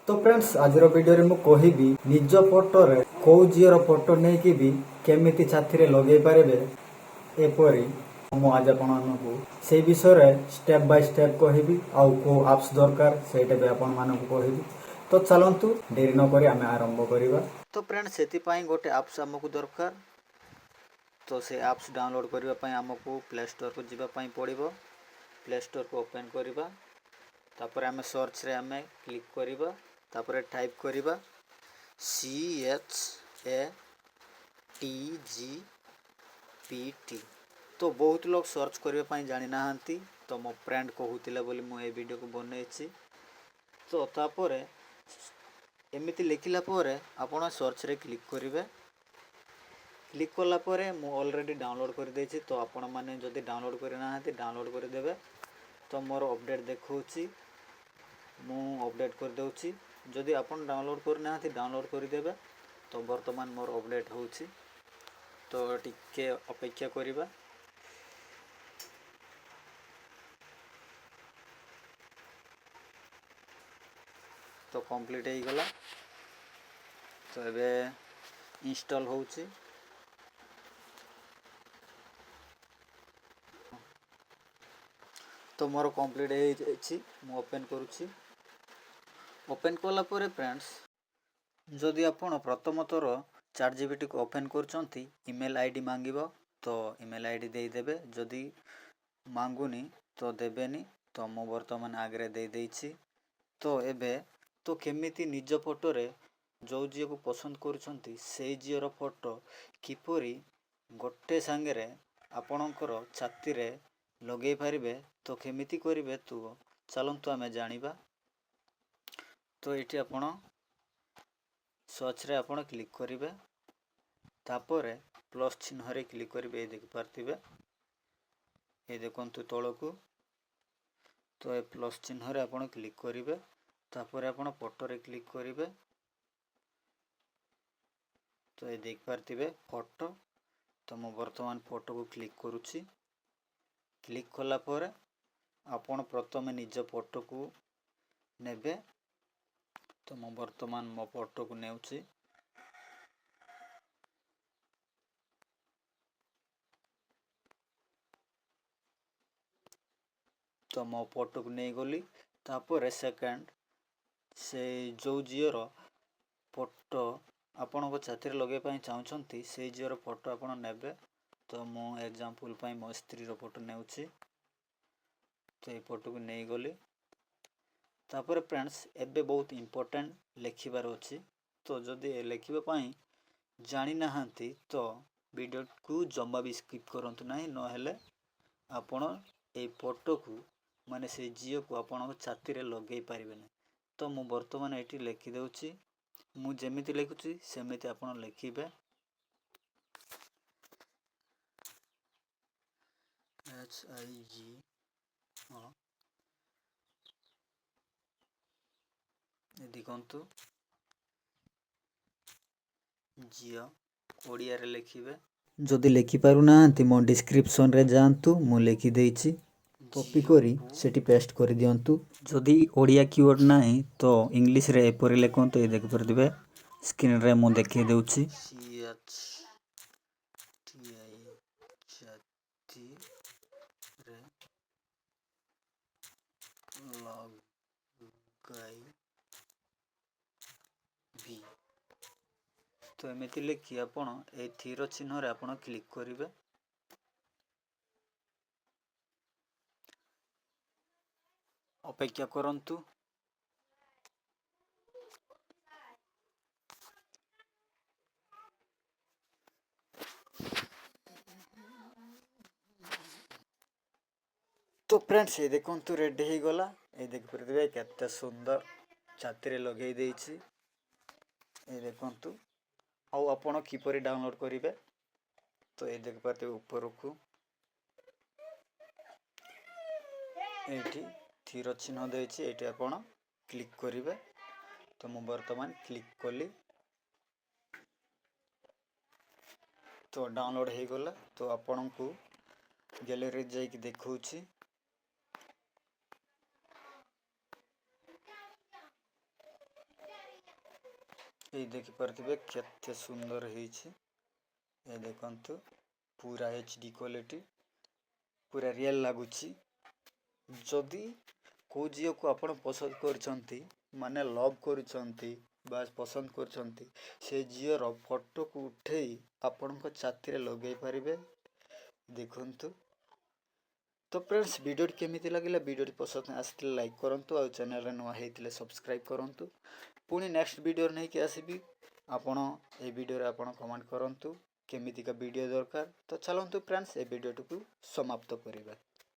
तो फ्रेंड्स आज वीडियो मु कहिबी निज फोटो रे को झीर फोटो नहीं कि भी केमिति छाती लगे पारे एपरी मु आज आपको से विषय स्टेप बाय स्टेप कहबी आउ को एप्स दरकार सेटा भी आपण मानक कहबी। तो चलंतु देरी न करी आमे आरंभ करिबा। तो फ्रेंड्स सेति पई गोटे एप्स हमकु दरकार। तो से एप्स डाउनलोड करबा पई हमकु प्ले स्टोर को जिबा पई पड़िबो। प्ले स्टोर को ओपन करिबा तापर आमे सर्च रे आमे क्लिक करिबा तापर टाइप करिबा ChatGPT। तो बहुत लोग सर्च करबा पई जानि नाहंती तो मो फ्रेंड कहूतिला बोली मो ए वीडियो को बनैछि। तो तापर एमिति लिखिला परे आपण सर्च रे क्लिक करिवे। क्लिक कला परे मु ऑलरेडी डाउनलोड कर देछि। तो आपण माने जदि डाउनलोड करि नाहंती डाउनलोड कर देबे। तो मोर अपडेट देखौछि मु अपडेट कर दउछि। जदि आपण डाउनलोड कर नाहंती डाउनलोड कर देबे। तो वर्तमान मोर अपडेट होछि तो टिके अपेक्षा करिबा। तो कंप्लीट हो गला। तो एबे इंस्टॉल होछि। तो मोर कंप्लीट हो जाइछि मु ओपन करूछि। ओपन कला परे फ्रेंड्स जदि आपण प्रथम थर ChatGPT को ओपन करचंती ईमेल आईडी मांगिबो तो ईमेल आईडी दे देबे। जदि मांगुनी तो देबेनी। तो मु वर्तमान आगरे दे देइछि। तो एबे तो केमिति निज फोटो रे जो जियो को पसंद करूछंती से जियो फोटो किपरि गोटे संगे रे आपणकर छाती रे लगे पारिबे तो केमिति करिवे तो चलंतु आमे जानिबा। तो एठी आपण सर्च रे आपण क्लिक करिवे तापरे प्लस चिन्ह रे क्लिक करिवे। देखि पारतिबे ए देखंतु तळकु। तो ए प्लस चिन्ह रे आपण क्लिक करिवे तापरे आपण फोटो रे क्लिक करिवे। तो ये देख पारतिबे फोटो। तो मु वर्तमान फोटो को क्लिक करूछि। क्लिक कला परे आपण प्रथमे निज फोटो को नेबे। तो मु वर्तमान मो फोटो को नेउछि। तो मो फोटो को नहीं गली तापर सेकंड से जो जियोर फोटो आपण को छाती लगे पाई चाहछंती से जियोर फोटो आपण नेबे। तो मु एग्जांपल पाई मो स्त्री रो फोटो नेउछि। तो ये फोटो को नहीं गली तापर फ्रेंड्स एबे बहुत इंपोर्टेंट लिखिबार अछि। तो जदि लिखिबा पाई जानि नाहंती तो वीडियो को जम्मा भी स्किप करंतु नाही न हेले आपण ए फोटो को माने से जियो को आपण छाती रे लगे पारिबेनी। तो मु वर्तमान एठी लिखि देउछि। मु जेमिति लिखुछि सेमिति आपण लिखिबे। HIG देखंतु जियो ओडिया रे लिखिबे। जदि लिखि पारु नाहंती मो डिस्क्रिप्शन रे जांतु मु लिखि देइछि। कॉपी करी सेठी पेस्ट कर दियंतु। जदि ओडिया कीवर्ड नाही तो इंग्लिश रे एपरि लेखंतु। ए देख परदिबे स्क्रीन रे मु देखि देउछि। छाती रे लगाई भी। तो एमिति लिखि आपण ए थीर चिन्ह रे आपण क्लिक करिवे। अपेक्षा करंतु। तो फ्रेंड्स ये देखंतु रेडी हो गला। ए देख परदिबे केते सुंदर छाती रे लगेई देइछि। ए देखंतु आउ आपण किपरि डाउनलोड करिवे। तो ये देख पाते ऊपर को एठी थीर चिन्ह देइछि। एठी आपण क्लिक करिवे। तो मु वर्तमान क्लिक कली तो डाउनलोड हो गला। तो आपण को गैलरी जाई कि देखौछि। ये देखिपे केते सुंदर होइछि। ये देखंतु पूरा HD क्वालिटी पूरा रियल लगुछि। जदि को झील को आपण पसंद करछंती माने लव करछंती बास पसंद करछंती से झीर फोटो को उठेई आपण को छाती रे लगेई परिबे। देखंतु तो फ्रेंड्स वीडियो केमिति लागिला वीडियो पसंद आस्थिले लाइक करंतु आ चैनल रे नवा हेतिले सब्सक्राइब करंतु। पुणी नेक्स्ट वीडियो नहीं कि आसीबी आपण ए वीडियो रे आपण कमेंट करंतु केमिति का वीडियो दरकार। तो चलंतु फ्रेंड्स ए वीडियो को समाप्त करिबा।